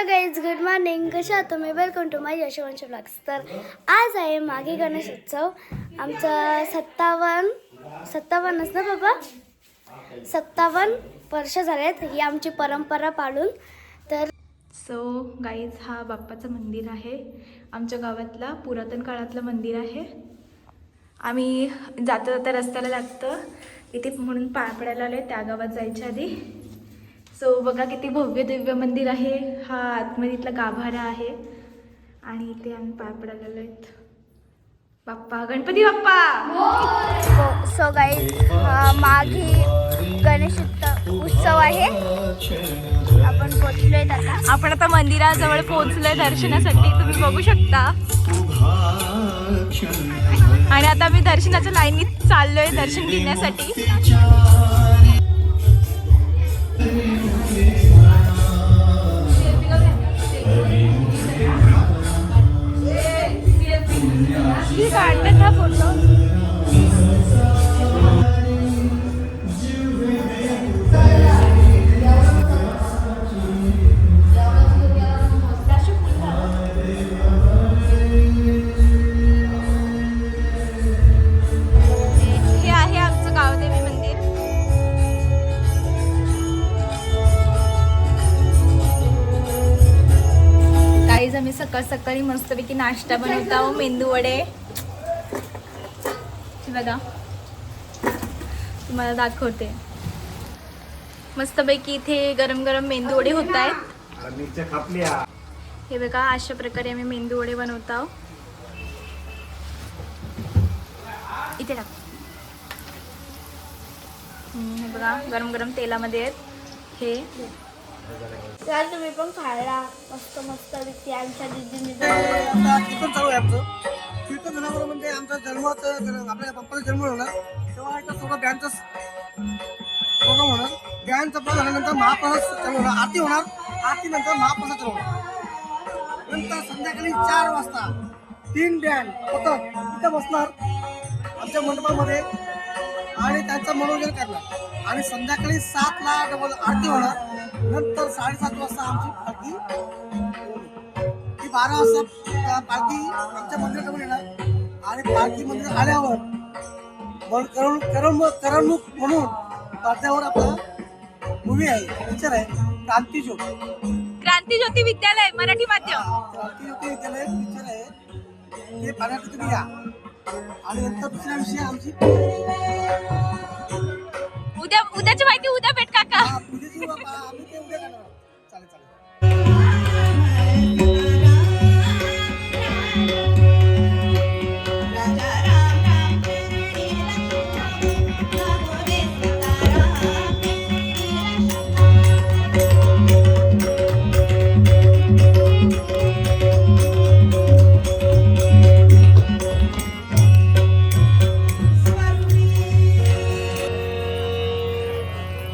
Hello guys, good morning. कशा आहात तुम्ही? Welcome to my Yashvansh blogs. तर आज आहे मागे गणेश उत्सव. आमचा 57 ना बाबा, 57 वर्ष झालेत ही आमची परंपरा पाळून. तर गाईज, हा बाप्पाचं मंदिर आहे. आमच्या गावातला पुरातन काळातलं मंदिर आहे. आम्ही जाता जाता रस्त्याला लागतं इथे म्हणून पाय पडायला आलोय त्या गावात जायच्या आधी. बघा किती भव्य दिव्य मंदिर आहे. हा आतमधीतला गाभारा आहे आणि इथे आम्ही पाय पडायला आलोय. बाप्पा, गणपती बाप्पा. सो गाईज, मागे गणेश उत्सव आहे. आपण पोचलोय आता. आपण आता मंदिराजवळ पोहोचलोय दर्शनासाठी, तुम्ही बघू शकता. आणि आता मी दर्शनाच्या लाईनीत चाललोय दर्शन घेण्यासाठी. काढतात हा फोटो. हे आहे आमचं गावदेवी मंदिर. गाईज, आम्ही सकाळ सकाळी मस्तपैकी नाश्ता बनवतो. मेंदू वडे बघा, तुम्हाला दाखवते. मस्तपैकी इथे गरम गरम मेंदू वडे होत आहेत. हे बघा, अशा प्रकारे आम्ही मेंदू वडे बनवतो. इथे टाक. हे बघा, गरम गरम तेलामध्ये आहेत हे. तर तुम्ही पण खायला मस्त मस्त व्यक्ती आमच्या दिदीने कीर्तन चालू आहे आमचं. कीर्तन झाल्यावर म्हणजे आमचा आपल्या पप्पाचा जन्म होणार तेव्हा एका सोबत बँडचा प्रोग्राम होणार. बँडचा प्रोग्राम झाल्यानंतर महाप्रसाद चालू होणार, आरती होणार. आरती नंतर महाप्रसाद चालू होणार. नंतर संध्याकाळी 4 वाजता 3 बँड होतं तिथं बसणार आमच्या मंडपामध्ये आणि त्यांचं मनोरंजन करणार. आणि संध्याकाळी 7ला डबल आरती होणार. नंतर 7:30 वाजता आमची पालखी 12 वाजता पालखी आमच्या मंदिराजवळ येणार. आणि पालखी मंदिर आल्यावर करमणूक म्हणून पडद्यावर आपला मूवी आहे, पिक्चर आहे क्रांतिज्योती विद्यालय मराठी माध्यम. क्रांतिज्योती विद्यालय पिक्चर आहे, ते पाहण्यासाठी तुम्ही या. आणि नंतर दुसऱ्या विषयी आमची उद्याची माहिती उद्या भेट काका. आम्ही ते उद्या करणार. चालेल.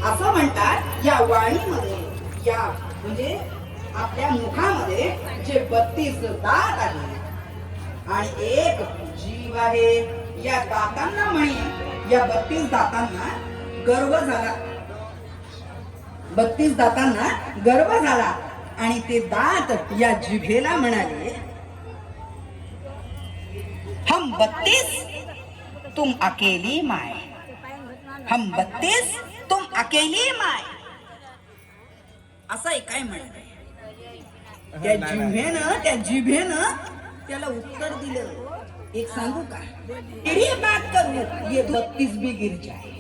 असं म्हणतात या वाणीमध्ये, या म्हणजे आपल्या मुखामध्ये जे 32 दात आहेत आणि एक जीव आहे. या दातांना म्हणे, या 32 दातांना गर्व झाला. 32 दातांना गर्व झाला आणि ते दात या जिभेला म्हणाले, हम 32 तुम अकेली माय, हम 32 तुम अकेली माय. असं काय म्हणाले. त्या जिभेनं त्याला उत्तर दिलं. एक सांगू का, तेरी बात करू ये 32 भी गिर जाए.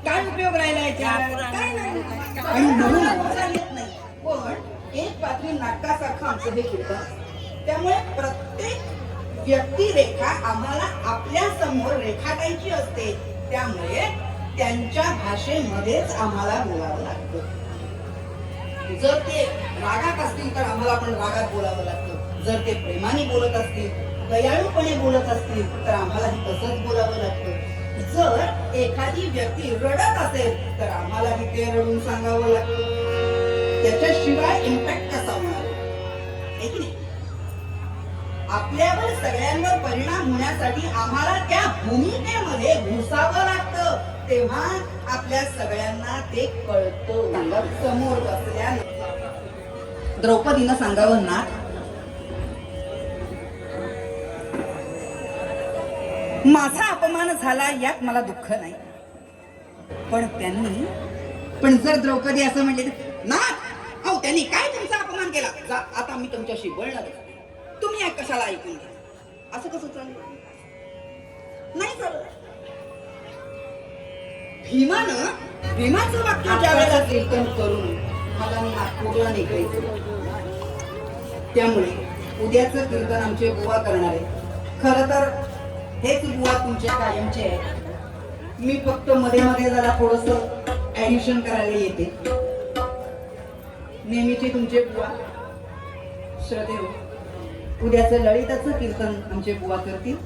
काय उपयोग राहिला याच्या? आणि म्हणून येत नाही. पण एक पात्री नाटकासारखं आमचं हे कीर्तन. त्यामुळे प्रत्येक व्यक्तिरेखा आम्हाला आपल्या समोर रेखाटायची असते. त्यामुळे त्यांच्या भाषेमध्येच आम्हाला बोलावं लागतं. जर ते रागात असतील तर आम्हाला पण रागात बोलावं लागतं. जर ते प्रेमाने बोलत असतील, दयाळूपणे बोलत असतील तर आम्हालाही तसंच बोलावं लागतं. जर एखादी व्यक्ती रडत असेल तर आम्हालाही ते रडून सांगावं लागतं. त्याच्याशिवाय इम्पॅक्ट कसा होणार आहे की नाही? आपल्यावर सगळ्यांवर परिणाम होण्यासाठी आम्हाला त्या भूमिकेमध्ये घुसावं लागतं. तेव्हा आपल्या सगळ्यांना ते कळतं. समोर बसल्या द्रौपदीनं सांगावं ना, माझा अपमान झाला यात मला दुःख नाही, पण जर द्रौपदी असं म्हणले ना, अहो त्यांनी काय तुमचा अपमान केला, जा आता मी तुमच्याशी बोलणार आहे, तुम्ही कशाला ऐकून घ्या, असं कसं चालेल? नाही चालत. भीमाचं वाक्य ज्या वेळेला कीर्तन करून मला नागपूरला निघायचं, त्यामुळे उद्याचं कीर्तन आमचे बुवा करणार आहे. खरं तर हेच बुवा तुमचे कायमचे आहे. मी फक्त मध्ये मध्ये जरा थोडस ऍडिशन करायला येते. नेहमीचे तुमचे बुवा श्रद्धेव उद्याचं ललिताचं कीर्तन आमचे बुवा करतील.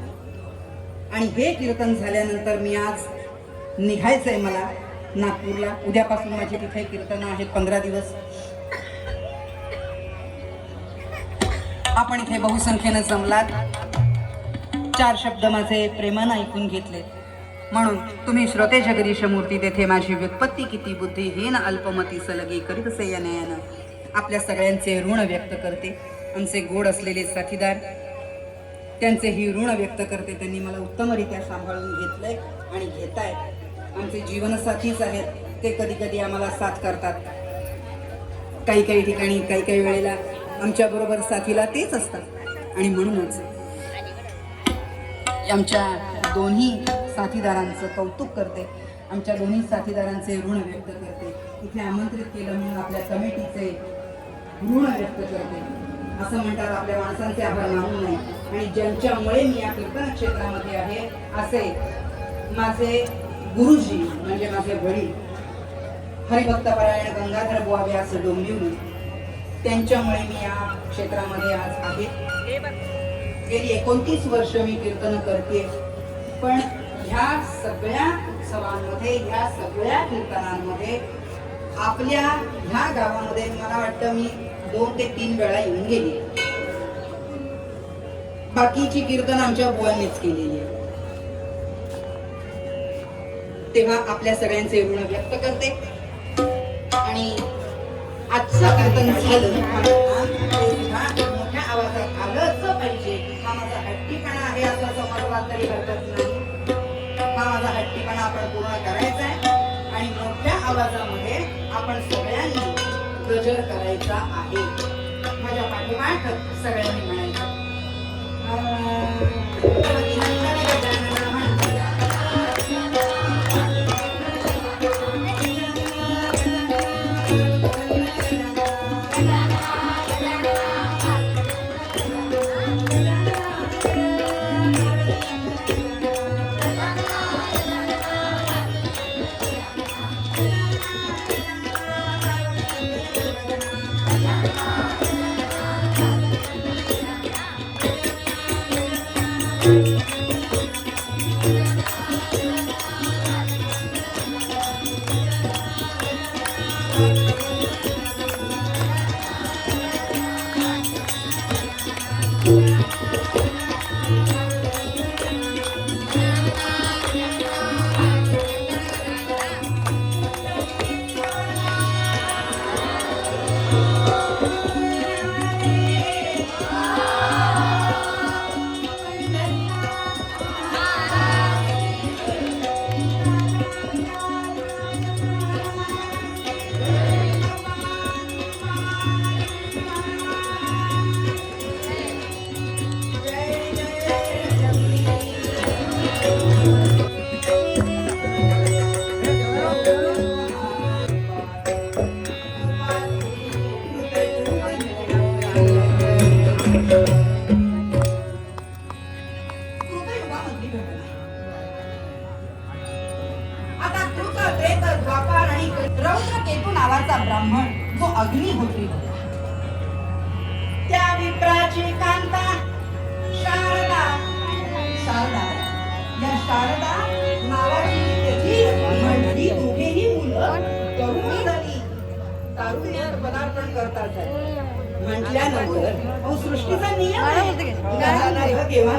आणि हे कीर्तन झाल्यानंतर मी आज निघायचंय मला नागपूरला. उद्यापासून माझी तिथे कीर्तन आहेत 15 दिवस. आपण इथे बहुसंख्येनं जमलात, 4 शब्द माझे प्रेमानं ऐकून घेतले, म्हणून तुम्ही श्रोते जगदीश मूर्ती तेथे माझी व्युत्पत्ती किती बुद्धिहीन अल्पमती सलगी करीत से या नयानं आपल्या सगळ्यांचे ऋण व्यक्त करते. आमचे गोड असलेले साथीदार, त्यांचे ही ऋण व्यक्त करते. त्यांनी मला उत्तमरित्या सांभाळून घेतलंय आणि घेतायत. आमचे जीवनसाथीच आहेत. ते कधी कधी आम्हाला साथ करतात. काही ठिकाणी काही वेळेला आमच्या बरोबर साथीला तेच असतात. आणि म्हणूनच आमच्या दोन्ही साथीदारांचं कौतुक करते, आमच्या दोन्ही साथीदारांचे ऋण व्यक्त करते. इथे आमंत्रित केलं म्हणून आपल्या कमिटीचे ऋण व्यक्त करते. असं म्हणतात आपल्या माणसांचे आभार मानू नये. आणि ज्यांच्यामुळे मी या कीर्तन क्षेत्रामध्ये आहे असे माझे गुरुजी म्हणजे माझे वडील हरिभक्तपरायण गंगाधर बुवा व्यास डोंबिवली, त्यांच्यामुळे मी या क्षेत्रामध्ये आज आहे. गेली 29 वर्ष मी कीर्तन करते. पण ह्या सगळ्या उत्सवांमध्ये, ह्या सगळ्या कीर्तनांमध्ये आपल्या ह्या गावामध्ये मला वाटतं मी 2 ते 3 वेळा येऊन गेली. बाकीची कीर्तन आमच्या बुवांनीच केलेली आहे. तेव्हा आपल्या सगळ्यांचे ऋण व्यक्त करते. आणि आजचं कीर्तन झालं मोठ्या आवाजात आलंच पाहिजे. हा माझा हट्टीपणा आहे असं समजला तरी हरकत नाही. हा माझा हट्टीपणा आपण पूर्ण करायचा आहे आणि मोठ्या आवाजामध्ये आपण सगळ्यांनी गजर करायचा आहे. माझ्या पाठोपाठ सगळ्यांनी म्हणायचं नावाचा ब्राह्मण जो अग्निहोत्री होता, त्या विप्राची कांता शारदा या शारदा नावाची त्याची म्हणली दोघेही मुलं तरुण झाली, तारुण्यात पदार्पण करतात म्हटल्यानंतर सृष्टीचा नियम आहे. केव्हा ना केव्हा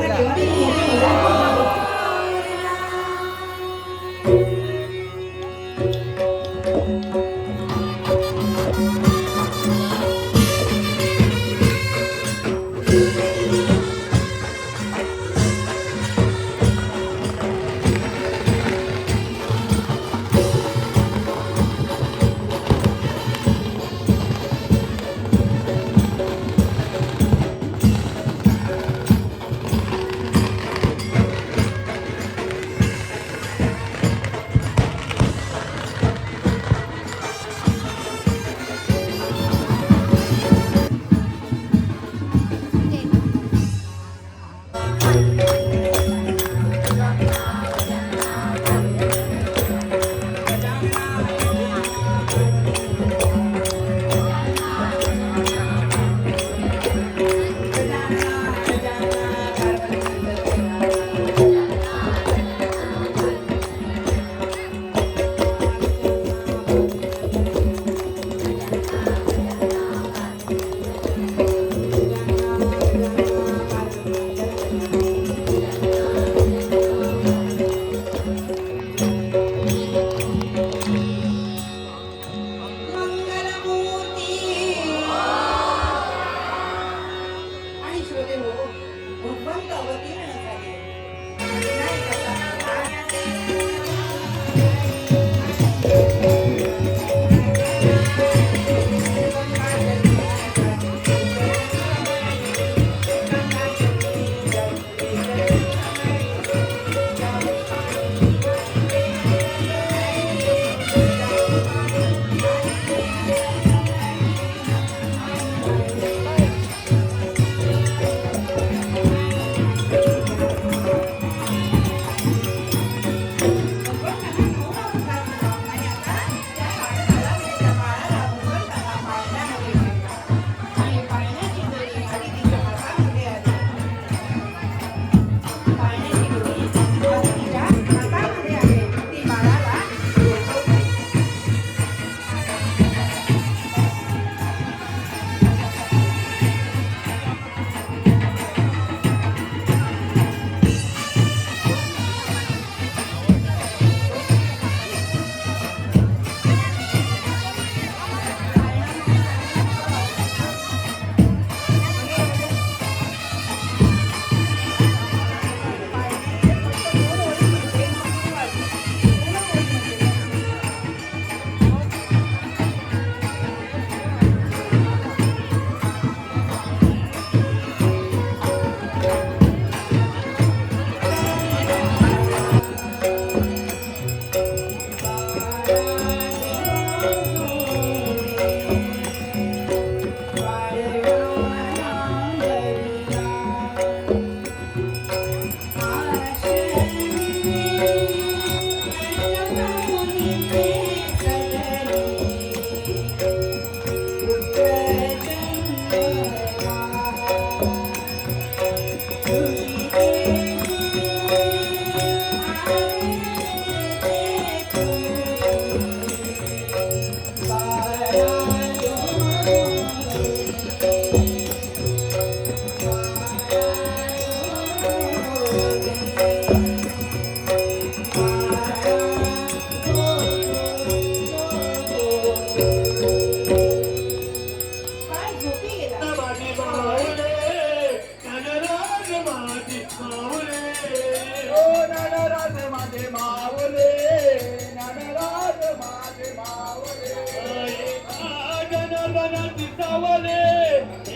सावले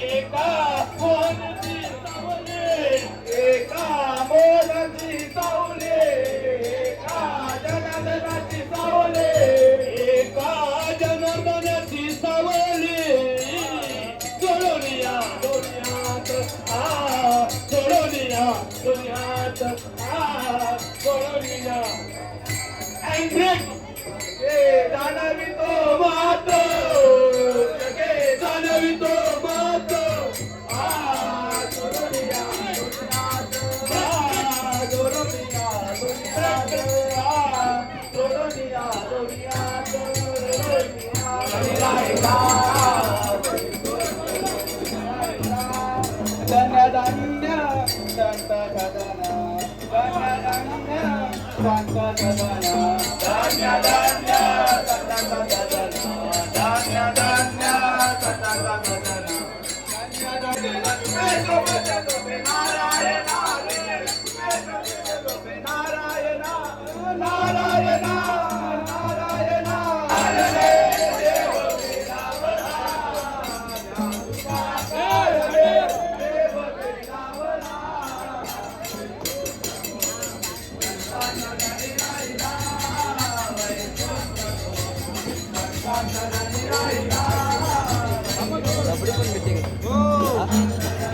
एका मोहनची सावले एका मोहनची सावले एका जनार्दनाची सावले एका जनार्दनाची सावले सोडून या दुनियात सोडून या दुनियात सोडून या अँड्रेक जाणवी तो मातो जगे जाणवी तो मातो सोडूनिया दुनियात सोडूनिया दुनियात सोडूनिया दुनियात धन्य धन्य संत सदना धन्य धन्य संत सदना धन्य धन्य संत सदना धन्य धन्य संत सदना धन्य धन्य नारायण नारायण नारायण नारायण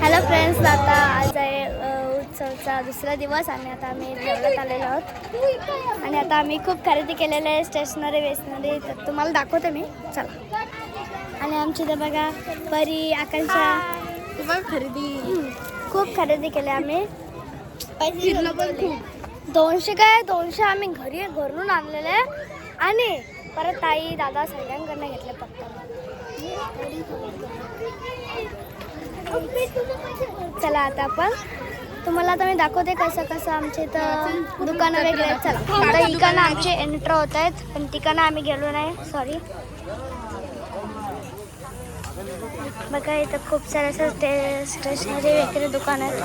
हॅलो फ्रेंड्स, आता आज आहे उत्सवचा दुसरा दिवस आणि आता आम्ही देवळात आलेलो आहोत आणि आता आम्ही खूप खरेदी केलेलं आहे स्टेशनरी वेशनरी, तर तुम्हाला दाखवते मी. चला. आणि आमची तर बघा परी आकांक्षा खूप खरेदी केली आम्ही. पैसे पण खूप 200 आम्ही घरून आणलेले आहे आणि परत ताई दादा सगळ्यांकडनं घेतले पत्ता. चला आता आपण तुम्हाला आता मी दाखवते कसं आमचे इथं दुकानं वगैरे आहेत. चला आता इकडनं आमचे एंटर होत आहेत पण तिकडनं आम्ही गेलो नाही, सॉरी. बघा इथं खूप सारे असं स्टेशनरी वगैरे दुकान आहेत.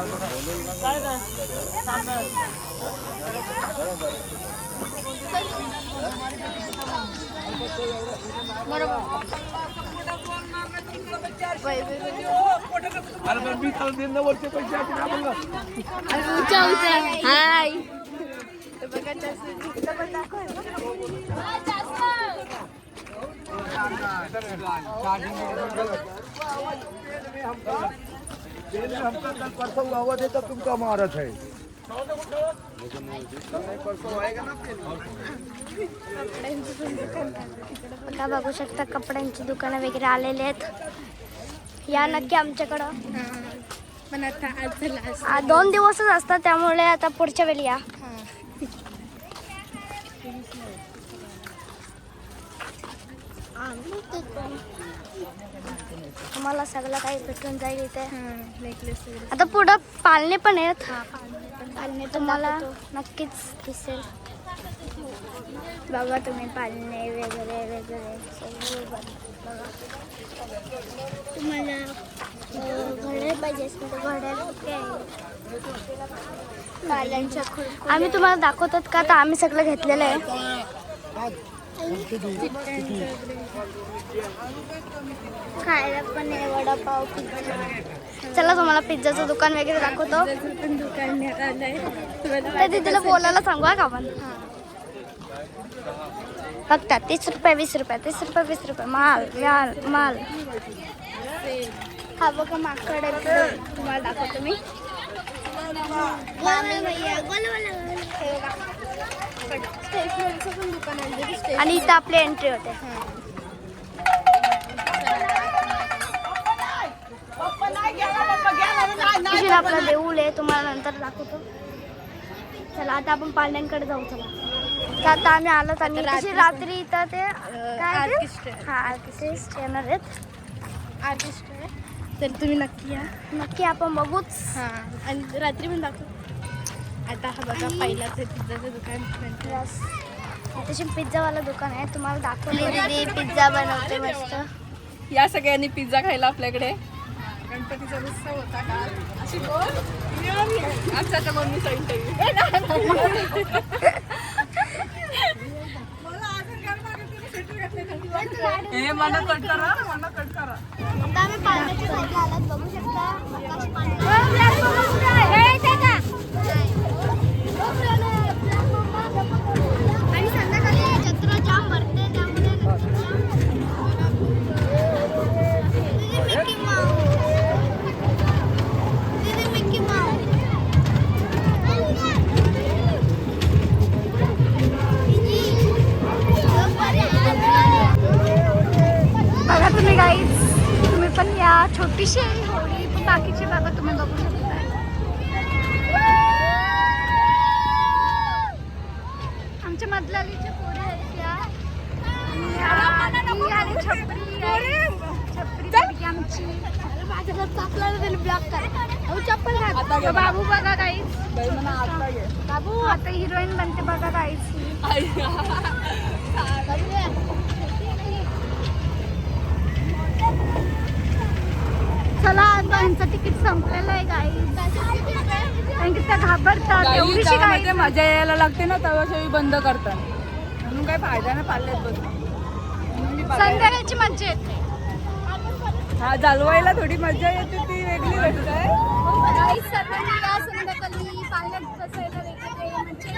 तुमका महाराज आहे. बघा बघू शकता कपड्यांची दुकानं वगैरे आलेले आहेत. या नक्की आमच्याकडं. पण आता 2 दिवसच असतात त्यामुळे आता पुढच्या वेळी या. तुम्हाला सगळं काही भेटून जाईल इथे. नेकलेस आता पुढं पालणे पण आहेत. पालणे तुम्हाला नक्कीच दिसेल. बघा तुम्ही पालणे वगैरे वगैरे सगळं बघा. तुम्हाला घड्याळ पाहिजे असेल तर घड्याळ पाल्यांच्या आम्ही तुम्हाला दाखवतात का तर आम्ही सगळं घेतलेलं आहे. खायला पण आहे वडापाव पिझ्झा. चला तुम्हाला पिझ्झाचं दुकान वगैरे दाखवतो. त्या तिथेला बोलायला सांगू का आपण. फक्त 30 रुपये 20 रुपये 30 रुपये 20 रुपये माल माल माल. हा बघा माकड आहे तुम्हाला दाखवतो मी. आणि इथं आपली एंट्री होते. आपला देऊळ आहे तुम्हाला नंतर दाखवतो. चला आता आपण पांड्यांकडे जाऊ. चला तर आता आम्ही आलो आणि रात्री इथं ते आर्टिस्ट येणार आहेत. आर्टिस्ट आहे तर तुम्ही नक्की या. नक्की आपण बघूच. हां आणि रात्री पण दाखवू. आता हा बघा पहिलाच आहे पिझ्झाचं दुकान. तशी पिझ्झावाला दुकान आहे तुम्हाला दाखवले. दीदी पिझ्झा बनवते मस्त. या सगळ्यांनी पिझ्झा खायला आपल्याकडे. गणपतीचा उत्सव होता का अशी बोल. आजच्या मम्मीचा इंटरव्ह्यू. आता आम्ही पाण्याच्या जागी आलात बघू शकता आकाश पाणी. आणि संध्याकाळी जत्रा जाम भरते त्यामुळे मिकी माऊस मिकी माऊस बघा तुम्ही गाईज, तुम्ही पण या छोटीशी होळी, पण बाकीची बाबा तुम्ही बघू शकता. आमच्या मधलालीच्या पोरी आहेत त्या. आणि आणि छपरी आहे. छपरी पोरगी आमची. ब्लॉक कर चप्पल घाल. तो बाबू बघा गाईज, बाबू आता हिरोईन बनते बघा गाईज. चला आता यांचं तिकीट संपलेलं आहे गाईज, कारण की त्या घाबरतात. एवढीशी गाईज मजा यायला लागते ना तेव्हा शेवी बंद करतात, म्हणून काही फायदा नाही पाल्यात बसून. संध्याकाळची मज्जा येते. हा जालवायला थोडी मजा येते, ती वेगळी गोष्ट आहे. गाईज सर्वांनी या संध्याकाळी पाण्यात बसायला वगैरे म्हणजे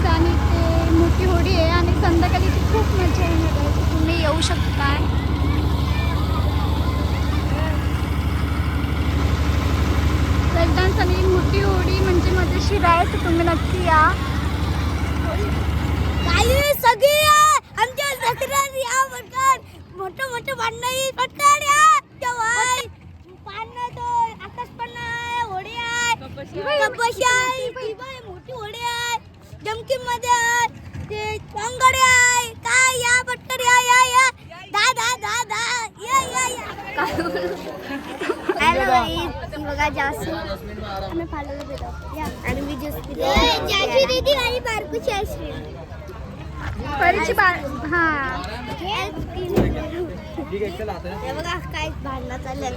आणि ते मोठी होडी आहे आणि संध्याकाळी ती खूप मजा येणार आहे. तुम्ही येऊ शकता. ब्रेक डान्स आणि मोठी होडी म्हणजे मजेशीर आहे, तर तुम्ही नक्की या. काही सगळी आमच्या दसऱ्यात या पटकन मोठं मोठं भांडण पटकन या तेव्हा पानं तो आकाश पण आहे, होडी आहे, कपशी आहे, ती बाई मोठी होडी आहे, जमकी मध्ये आहे, ते अंगडे आहे. काय या पटकन या या या दा दा दा दा या या या. हॅलो गाईज, बघा जास्त आम्ही फालूदा पितो या आणि मी ज्यूस पितो. जाची दीदी आणि बारकूची आईस्क्रीम. परीची हा हे बघा काय भांडणं चाललं.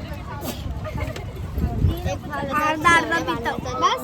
अर्धा अर्धा पितो बस.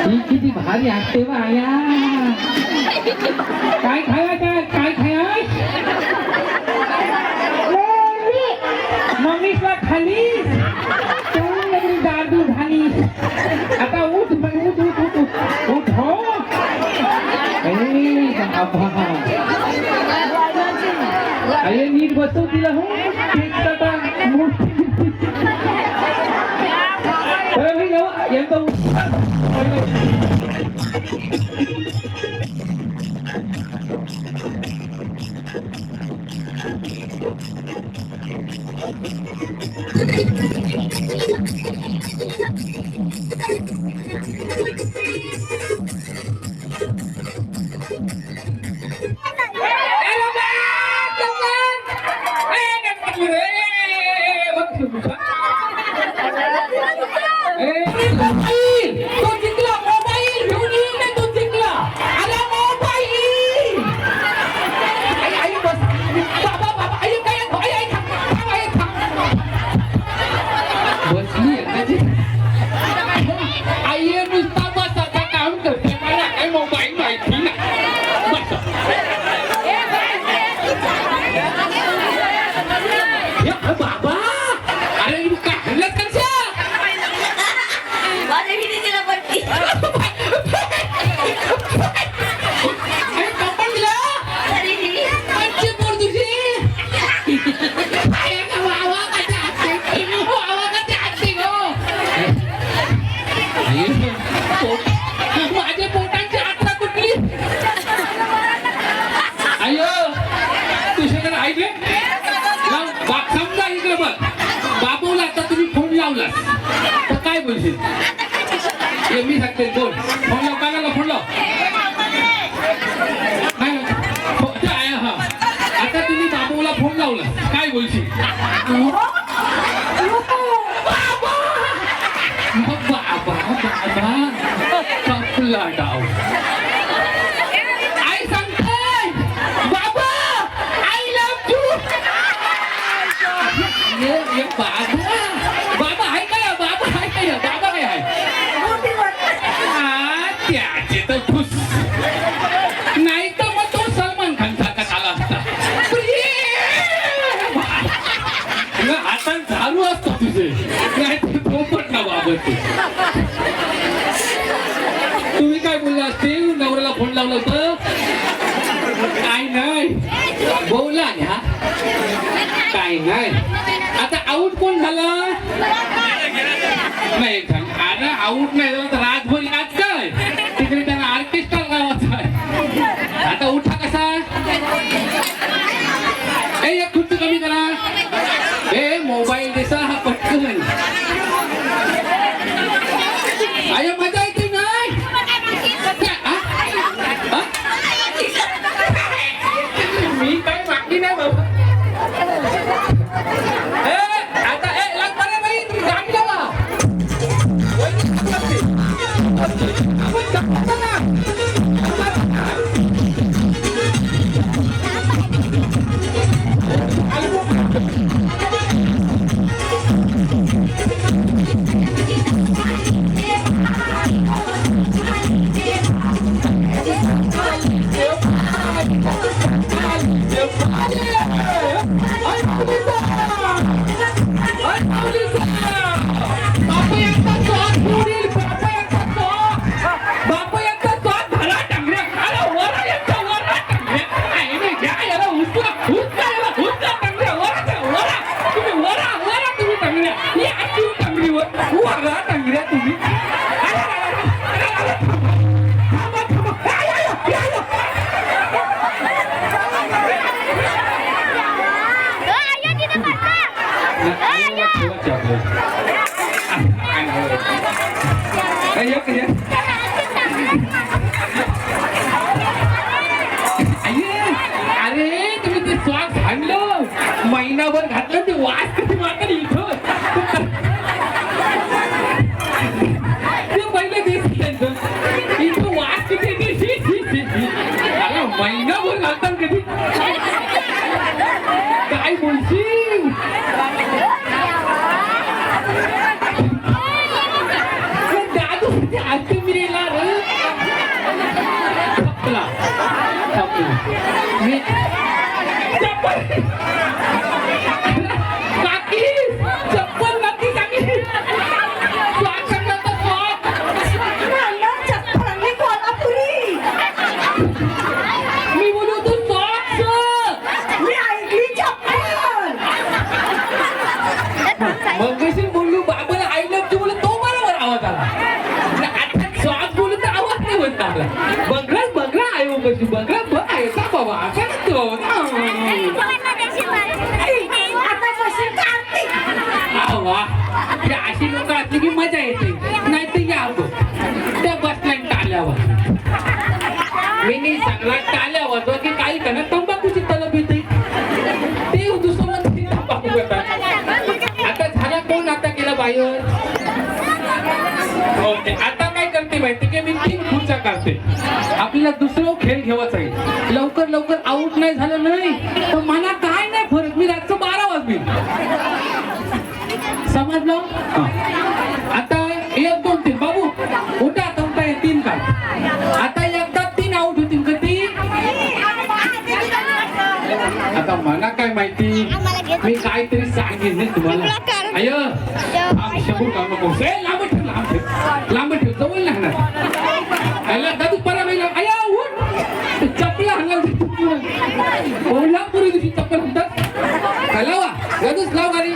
ही किती भारी असते बाया. काय खाया मम्मीला खाली तू दादू झाली. आता उठ उठ हो. अरे नीट बसव तिला हो. माझ्या पोटाची आत्रा कुठली. अयो तुझ्याकडे ऐकले समजा इकडे बघ. बाबूला आता तुम्ही फोन लावला तर काय बोलशील. हे मी सांगते फोन लाव. काय फोन लाव. आता तुम्ही बाबूला फोन लावला काय बोलशील. कपला डाव. आई सांगते बाबा आय लव्ह यू. बाबा आहे का. बाबा आहे का. बाबा काय आहे त्याचे तर खुश नाही तर मग तो सलमान खान सारखा आला असता. आता झालू असतो तुझे नाही तर पोपट ना बाबत. तुम्ही काय बोलला असतील. नवऱ्याला फोन लावला होतं काय नाही बोला ह्या काय नाही. आता आऊट कोण झाला नाही. अरे आऊट नाही झाला तर रातभर आज काय तिकडे त्यांना ऑर्केस्ट्रा गावाचा आहे. आता उठा कसा. एक खुर्ची कमी करा. हे मोबाईल देसा हा पटकन आय मजा येते नाही. मी काही बाकी नाही बाबा. आता लागणार बाई तुम्ही गाडी लावा. अरे तुम्ही ते स्वाद आणलं महिनाभर घातलं ते वास किती मात्र इथं ते पहिले दिवस त्यांचं इथं वास किती महिनाभर घालतात कधी काय बोलशील. अशी लोक असली की मजा येते. नाही तर या गो त्या बसल्या टाल्यावर मी नाही सांगला टाल्या वाजवा की काही का ना तंबाखूची तलब येते. ते दुसरं म्हणते तंबाखू करतात. आता झाला कोण आता गेला बाहेर. आता काय करते माहिती की मी 3 खुर्च्या काढते. आपल्याला दुसरं खेळ घेवायचा आहे. लवकर लवकर आऊट नाही झालं नाही तर मला काय नाही फरक. मी रातचं 12 वाजवी समजलं. आता 1 2 3 बाबू उठा. आता उठा 3 काढ. आता एकदा 3 आऊट होतील कधी. आता मला काय माहिती मी काहीतरी सांगेन नाही तुम्हाला. अय शंभर काम नको. लांब ठेव लांब ठेव लांब ठेव जवळ लागणार. आयला दादू परा बाईला अया उठ चपला हल्ला कोल्हापुरी दिवशी चप्पल म्हणतात. लावा दादूच लाव गाडी.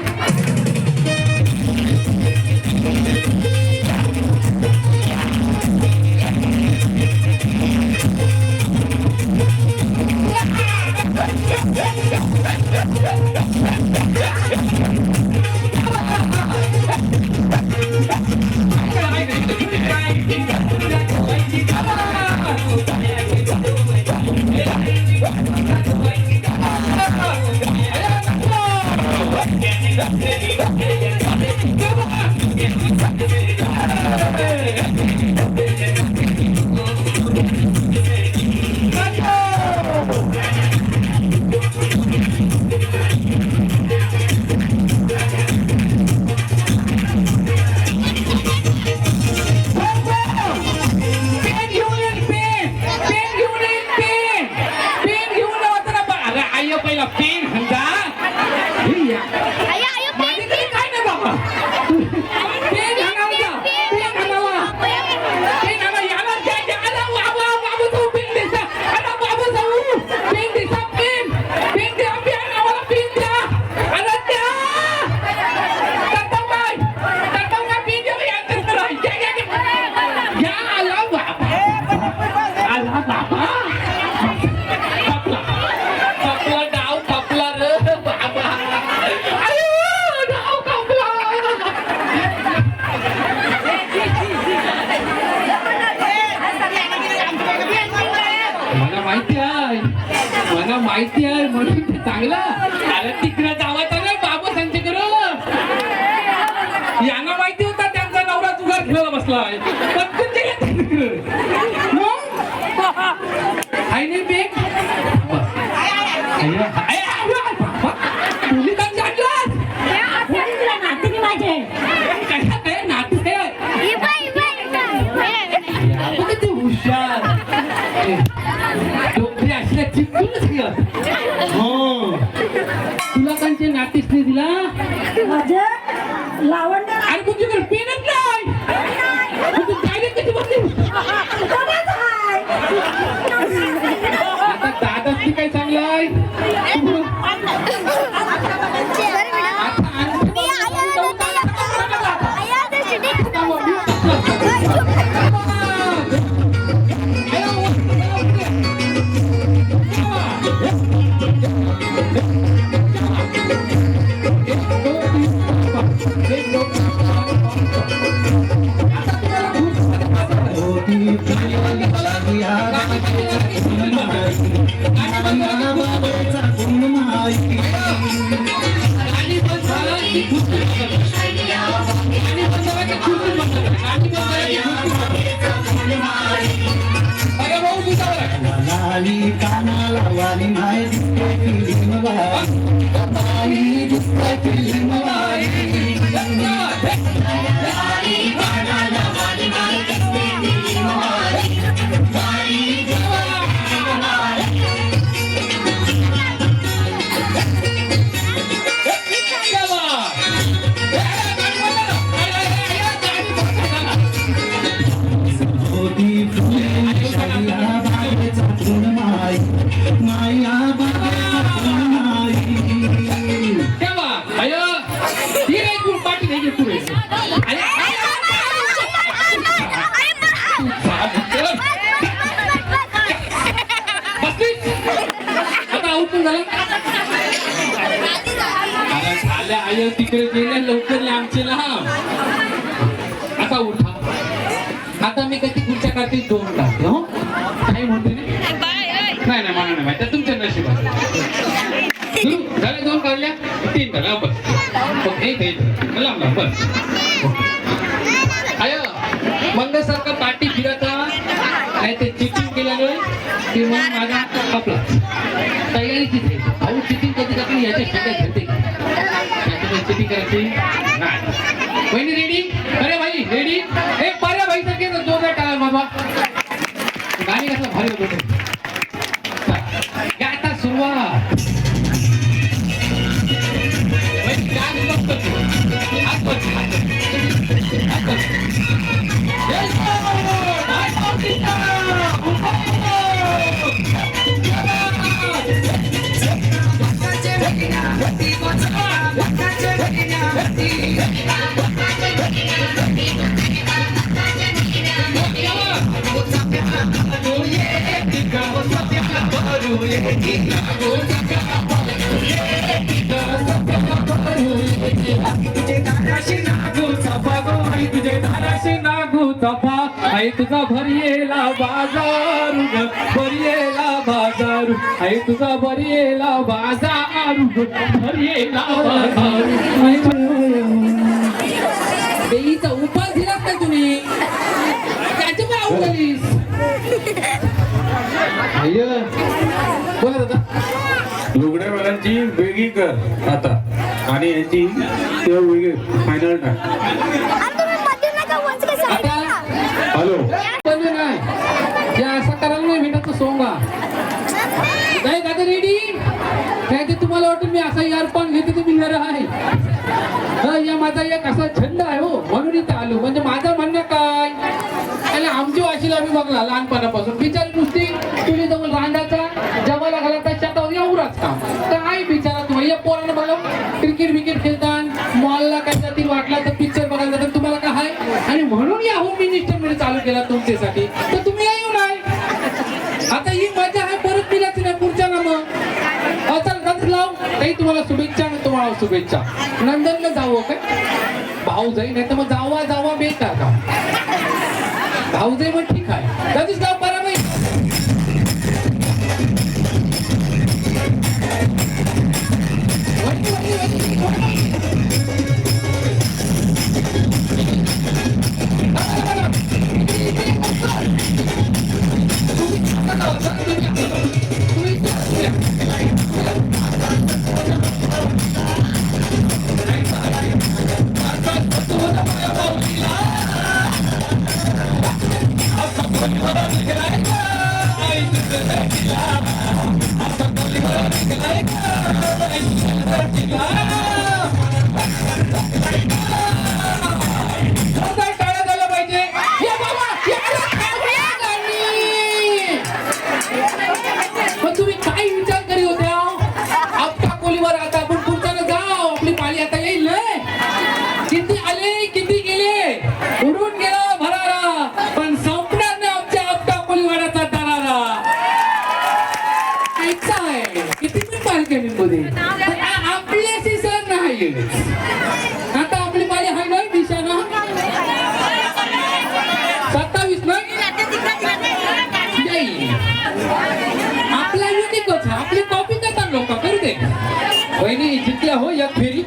माहिती आहे म्हणून ते चांगला. अरे तिकडे जावाचा नाही बाबा सांगते करू. यांना माहिती होता त्यांचा नवरा जुगार खेळायला बसलाय. आई नाही बेग तुम्ही का जाणलात माझे काय नातू ते हुशार डोकरी असल्या चिपकूनच हो. तुला कांचे नातीस नाही दिला माझ्या लावण्य. अरे तुझ्याकडे पेनच नाही. तू डायरेक्ट कशी बसली. आता दादाची काय चांगलाय. पाठी नाही आय तिकडे गेल्या लवकर आमचे लांब. आता उठा. आता मी कधी पुढच्या काठी 2 टाकले हो. काही म्हणते नाही नाही मला नाही माहिती तुमच्या नशिबात. झाले 2 काढल्या 3 काढल्या बस. एक लांब लांब बस. आय मंगसारखं पाठी फिरता नाही ते चिटिंग केल्याने ते मग माझा आपला तयारीचीच आहे. अहो चिटिंग कधी कधी याच्या शेतात घेते त्याच्यामुळे चिटिंग करायची नाही. बहिणी रेडी? अरे भाई रेडी? हे बऱ्या भाई सारखे जोरदार टाळा बाबा. गाणी कसं भारी होतं. आता सुरुवात. आई तुझा भरियेला बाजारू भरियेला बाजारू आई तुझा भरियेला बाजारू भरियेला बाजारू. देवीचा उपास दिला का तुम्ही? त्याची पण आवडलीस. बोला दादा. लुगड्यावाल्यांची वेगळी कर आता आणि यांची तेव्हा वेगळी फायनल टाक. आता हॅलो पण नाही जे असं करायला नाही भेटत सोंगा. काय दादा रेडी? काय ते तुम्हाला वाटून मी असा इयरफोन घेते तुम्ही घर आहे. या माझा एक असा छंद आहे हो म्हणून इथं आलो. म्हणजे माझं म्हणणं काय आणि आमची वाशीला मी बघला लहानपणापासून बिचारी नुसती तुझी जवळ रांडाचा जवाला घालायचा शेतावर एवढाच काम. काय बिचारा तुम्हाला या पोरानं बघा क्रिकेट विकेट खेळतात मॉलला काय जातील वाटला तर पिक्चर बघायला जातात. तुम्हाला काय आहे आणि म्हणून या होम मिनिस्टर मध्ये चालू केला तुमच्यासाठी. तर तुम्ही येऊ नाही. आता ही मजा आहे परत मिळायची नाही पुढच्या ना मग. चल लाव काही तुम्हाला शुभेच्छा आणि तुम्हाला शुभेच्छा. नंदनला जावं काय भाऊ जाई नाही तर मग जावा बेकार का भाऊ जाई मग ठीक आहे. कधीच जाऊ बरा बाई. तुम्ही काय विचार करी होत्या आपटा कोलीवर आता आपण पुढच्याला जाऊ. आपली पाळी आता येईल. किती आले किती गेले उडून गेला भरारा पण संपणार नाही आमच्या आपटा कोलीवाडाचा दरारा. ऐका आहे किती पण पालख्यांमध्ये आपल्याशी सर नाही. आता आपली पाळी आहे ना दिशा ना 27 ना आपला युनिकच आहे. आपली कॉपी करतात लोक करू दे. बहिणी जिंकल्या हो एक फेरी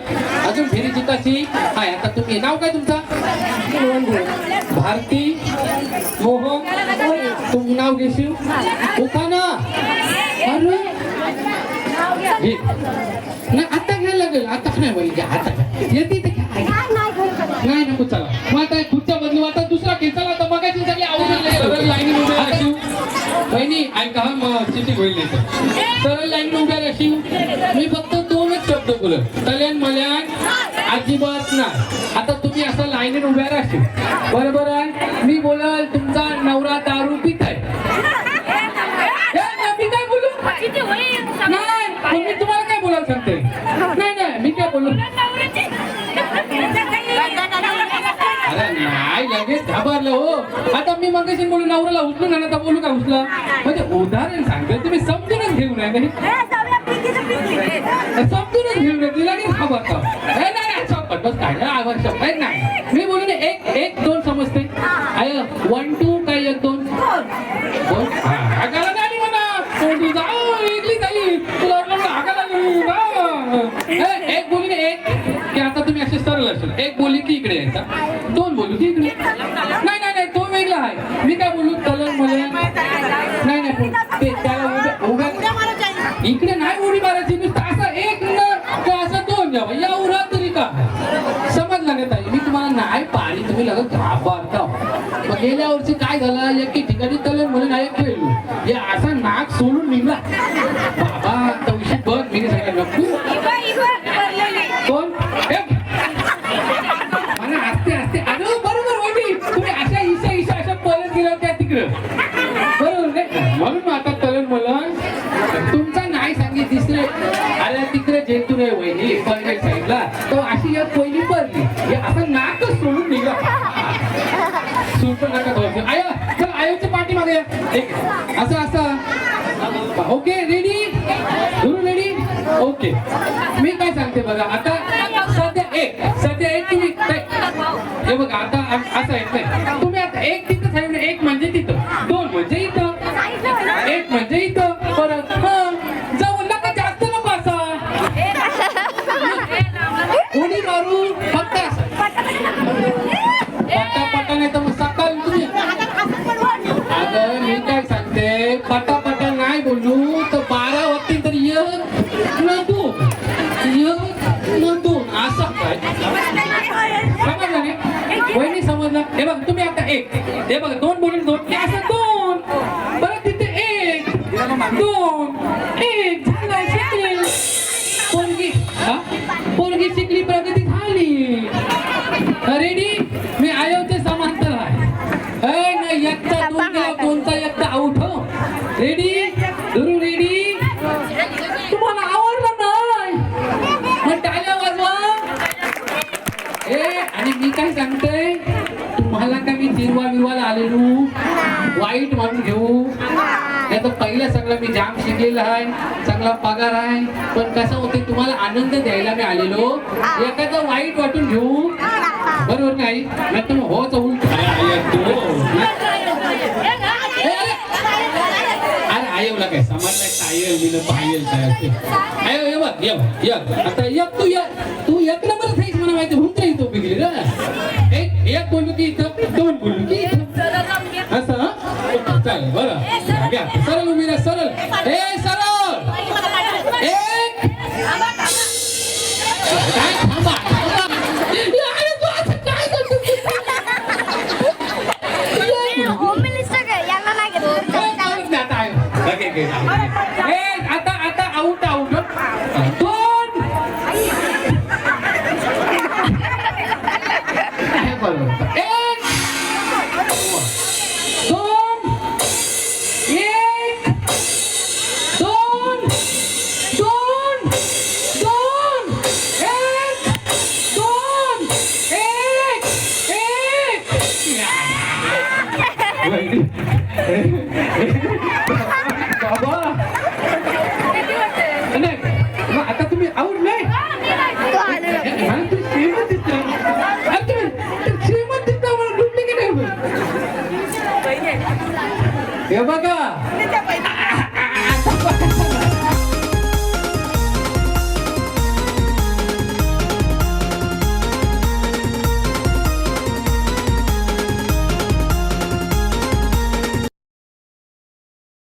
अजून फेरी जिंकायची आहे. आता तुम्ही नाव काय तुमचा? भारती मोहन. तुम नाव घेशील उखाना. अरे नाही आता घ्यायला लागेल. आता नाही बहिणी आता येते नाही नको चला. मग आता खुर्च्या बदलू. आता दुसरा खेळ चला. आता बघायची सगळी आवडली लाईन उभ्या राहशील. बहिणी ऐका मग चिठी होईल सरळ लाईन उभ्या राहशील. मी फक्त 2च शब्द बोलत तल्यान मल्यान अजिबात नाही. आता तुम्ही असं लाईनीत उभ्या राहशील बरोबर आहे. मी बोलाल तुमचा नवरा दारू पित आहे. मी काय बोलू नाही मी तुम्हाला काय बोलायला सांगते. नाही मी काय बोलू. अरे नाही लगेच घाबरलं हो. आता मी मगाशी बोलू नवऱ्याला उचलून आता बोलू का उचला म्हणजे उदाहरण सांगतो तुम्ही समजूनच घेऊ नये. समजूनच घेऊन तिला नाही खबर नाही चौपट बस काय आवश्यक नाही मी बोलून एक एक दोन समजते आय 1 2 काय 1 2 दोन आगाला नाही म्हणा तू जा इडली झाली तुला आगाला एक बोलून एक की आता तुम्ही असे सरळ असेल एक बोलली की इकडे यायचा दोन बोलू की इकडे नाही नाही नाही तो वेगळा आहे मी काय बोलू कलर मला नाही नाही ते त्याला उभ्या इकडे नाही उडी मारायची नुसतं असं एक न का असं दोन द्यावं या उरा तरी का समजला नाही ताई मी तुम्हाला नाही पाहिली तुम्ही लगत घाबरता मग गेल्या वर्षी काय झालं एके ठिकाणी कलर म्हणून नाही खेळलो हे असा नाक सोडून निघला बाबा तवशी बघ मी सगळ्या नक्की कोण मला असते असते अगं बरोबर वाटी तुम्ही अशा ईशा अशा पळत गेल्या त्या तिकडं बरोबर नाही म्हणून आता कलर मला तुमचा नाही सांगित तिसरे अरे तिकडे जेतून आहे वहिनी पडले साईडला तो अशी एक पहिली पडली हे असं नाकच सोडून निघा सुपर नाका धरायचं आय चल आयोच्या पाठी मागे असं असं ओके रेडी गुरु रेडी ओके मी काय सांगते बघा आता सध्या एक तुम्ही हे बघा आता असं आहे नाही तुम्ही आता एक तिथं सांगितलं एक म्हणजे तिथं दोन म्हणजे इथं एक म्हणजे इथं परत जाऊन नका जास्त नको असा उडी मारू फक्त असं पटा नाही तर मग सकाळ तुम्ही अगं मी काय सांगते पटा नाही बोलू तर 12 वाजतील तर एक न दोन असं काय समजलं नाही वहिनी समजलं हे बघ तुम्ही आता एक हे बघा दोन बोलून दोन ते असं दोन परत तिथे एक दोन एक झालं शिकली पोरगी शिकली प्रगती झाली रेडी मी आयोचे समांतर आहे नाही एकटा दोन केला दोनचा एकटा आउट हो रेडी गुरु रेडी तुम्हाला आवडलं नाही मग टाळ्या वाजवा आणि मी काय सांगते तुम्हाला का मी तिरवा बिरवाला आलेलो वाईट म्हणून घेऊ नाही तर पहिलं सगळं मी जाम शिकलेलं आहे चांगला पगार आहे पण कसं होते तुम्हाला आनंद द्यायला मी आलेलो एखादं वाईट वाटून घेऊ बरोबर नाही नाही तुम्ही हो जाऊन अरे आयवला काय समजलं काय मी पाहिजे काय असते आयो ये बघ आता तू एक नंबर थाईस मला माहिती होऊन येतो बिगली रे एक बोलू की इथं दोन बोलू की असं चालेल बरं घ्या सरळ उभी रा सरळ एक काय थांबा होम मिनिस्टर काय यांना नाही आता आउट दोन बरोबर एक दोन एक दोन दोन दोन एक दोन एक बाबा नाही आता तुम्ही आऊट नाही हे बघा